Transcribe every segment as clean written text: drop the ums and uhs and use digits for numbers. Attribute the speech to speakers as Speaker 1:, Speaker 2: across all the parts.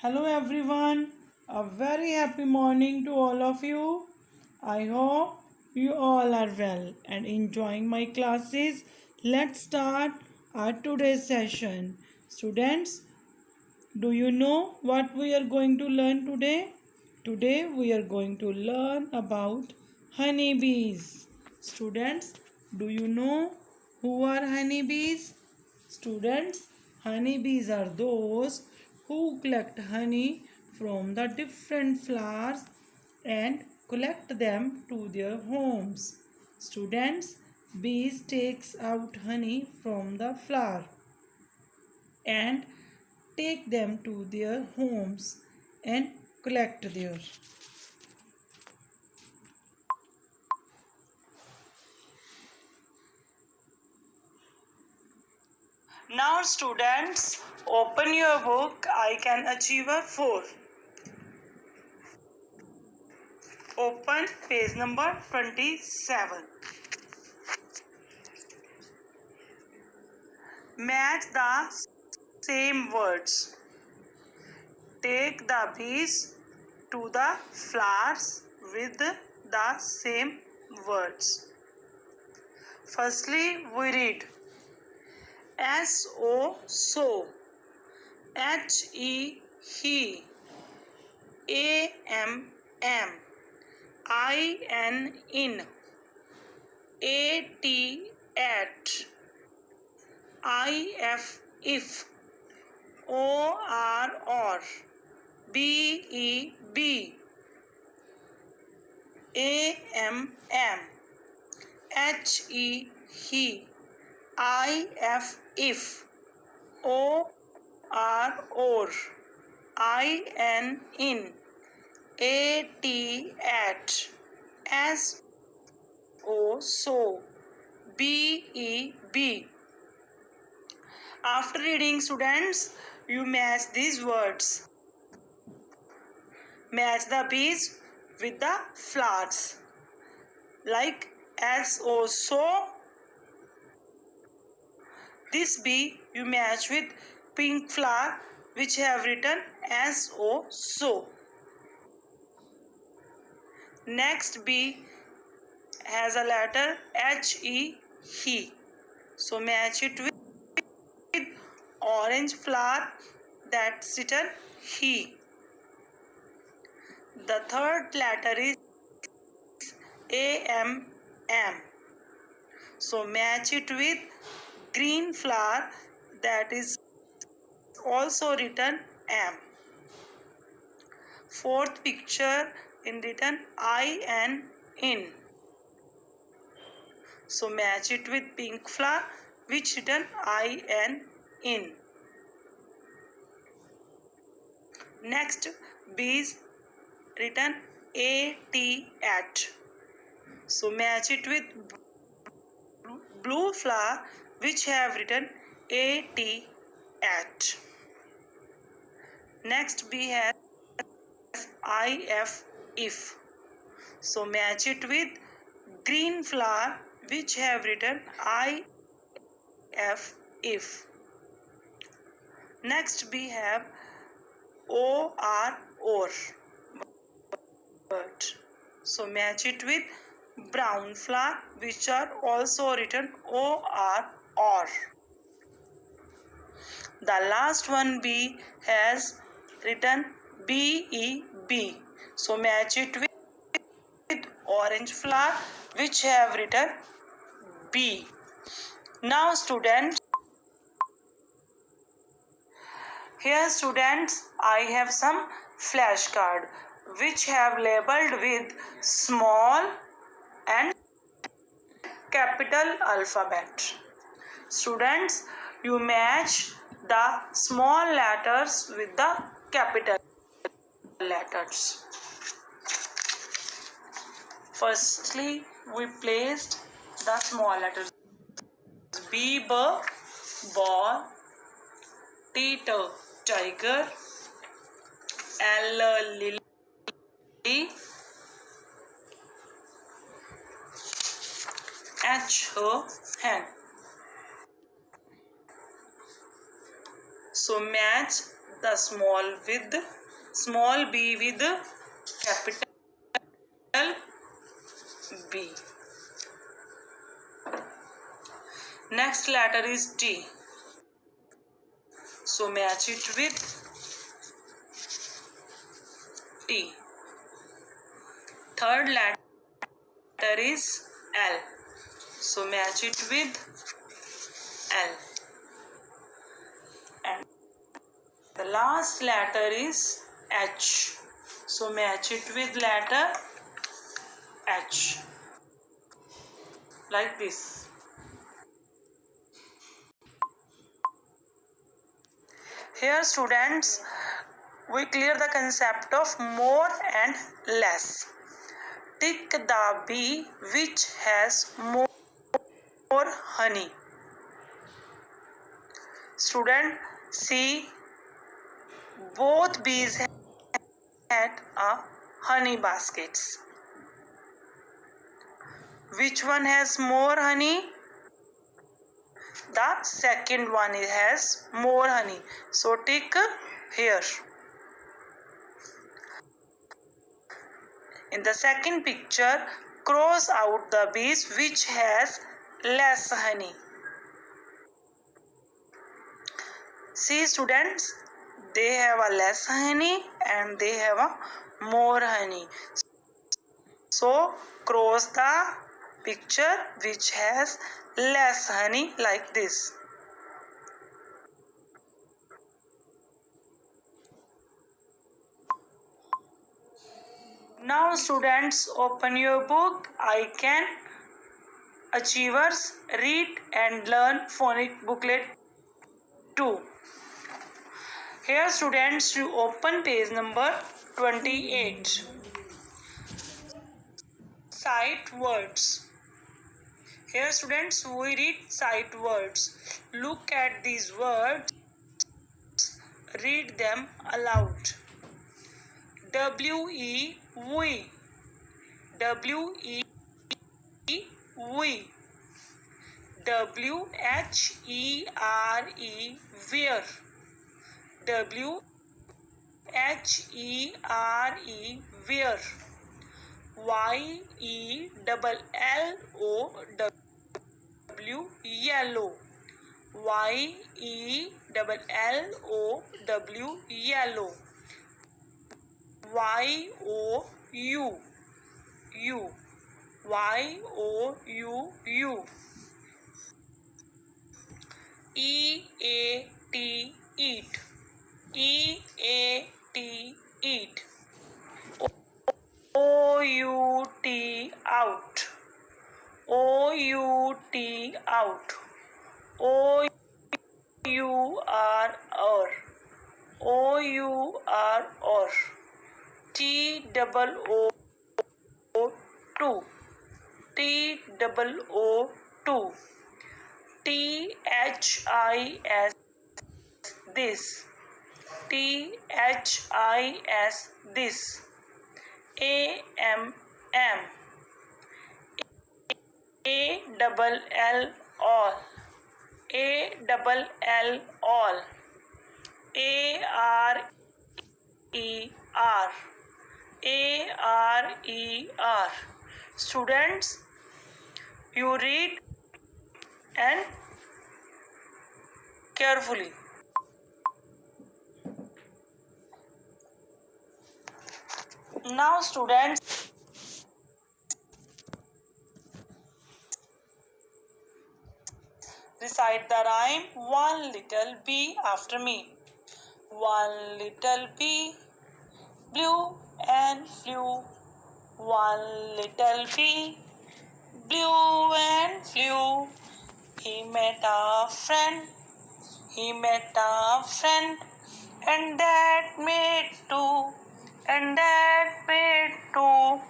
Speaker 1: Hello everyone, a very happy morning to all of you. I hope you all are well and enjoying my classes. Let's start our today's session. Students, do you know what we are going to learn today? Today we are going to learn about honeybees. Students, do you know who are honeybees? Students, honeybees are those who collect honey from the different flowers and collect them to their homes. Students, bees takes out honey from the flower and take them to their homes and collect there. Now students, open your book I Can Achiever 4. Open page number 27. Match the same words. Take the bees to the flowers with the same words. Firstly, we read S-O, so, H-E, he, A-M-M, I-N, in, A-T, at, I-F, if, O-R, or, B-E-B, A-M-M, H-E, he, I-F, if, O-R, or, I-N, in, A-T, at, S-O, so, B-E-B. After reading, students, you match these words. Match the bees with the flowers. Like S-O, so. This bee you match with pink flower which have written S-O, so. Next bee has a letter H-E, he. So match it with orange flower that's written he. The third letter is A-M-M. So match it with green flower that is also written M. Fourth picture in written I-N, in. So match it with pink flower which written I-N, in. Next bees written A-T, at. So match it with blue flower which have written A-T, at. Next bee has I-F, if. So match it with green flower which have written I-F, if. Next we have O-R, or. Bird. So match it with brown flower which are also written O-R, or. The last one B has written B-E-B. So match it with orange flower which have written B. Now students, here students, I have some flashcard which have labeled with small and capital alphabet. Students, you match the small letters with the capital letters. Firstly, we placed the small letters. B, B, ball, T, tiger, L, lily, H, hen. So match the small b with capital B. Next letter is T. So match it with T. Third letter is L. So match it with L. And the last letter is H. So match it with letter H. Like this. Here students, we clear the concept of more and less. Tick the bee which has more honey. Student, see, both bees had a honey baskets. Which one has more honey? The second one has more honey. So tick here. In the second picture, cross out the bees which has less honey. See students, they have a less honey and they have a more honey. So cross the picture which has less honey like this. Now students, open your book. I Can Achievers Read and Learn Phonic Booklet 2. Here students, you open page number 28. Sight words. Here students, we read sight words. Look at these words. Read them aloud. W-E, we. W-E, we. W-H-E-R-E, where. W-H-E-R-E, where. Y-E-L-L-O-W, yellow. Y-E-L-L-O-W, yellow. Y-O-U, U. Y-O-U-U. E-A-T, eat. E-A-T, eat. O-U-T, out. O-U-T, out. O-U-R, or. O-U-R, or. T-double-O-2. T-double-O-2. T-H-I-S, this. T-H-I-S, this. A-M-M. A-double-L, all. A-double-L, all. A-R-E-R. A-R-E-R. Students, you read and carefully. Now students, recite the rhyme one little bee after me. One little bee blew and flew. One little bee blew and flew. He met a friend. He met a friend. And that made two. And that made two.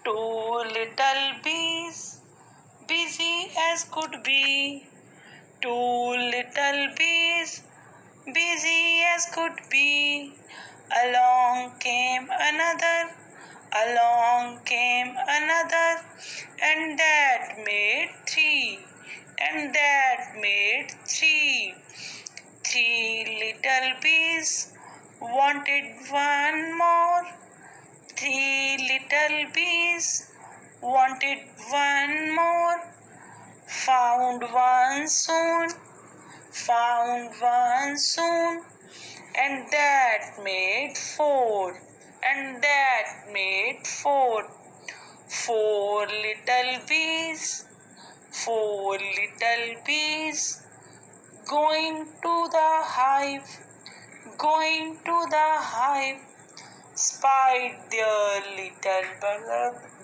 Speaker 1: Two little bees, busy as could be. Two little bees, busy as could be. Along came another, along came another, and that made three, and that made three. Three little bees wanted one more. Three little bees wanted one more. Found one soon, found one soon, and that made four, and that made four. Four little bees, four little bees, going to the hive, going to the hive, spied their little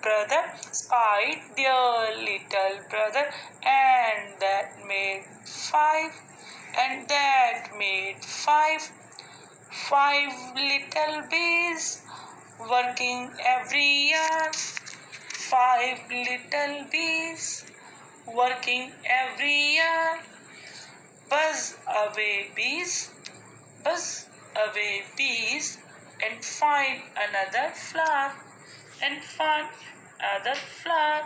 Speaker 1: brother, spied their little brother, and that made five, and that made five. Five little bees working every year. Five little bees working every year. Buzz away bees, buzz away bees, and find another flower, and find another flower.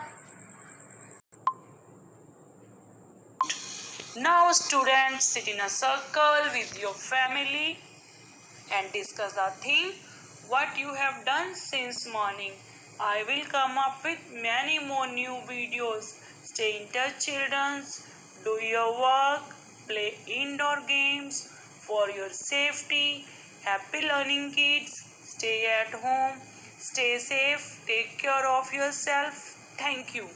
Speaker 1: Now students, sit in a circle with your family and discuss the thing what you have done since morning. I will come up with many more new videos. Stay in touch, children. Do your work, play indoor games for your safety. Happy learning, kids. Stay at home, stay safe, take care of yourself. Thank you.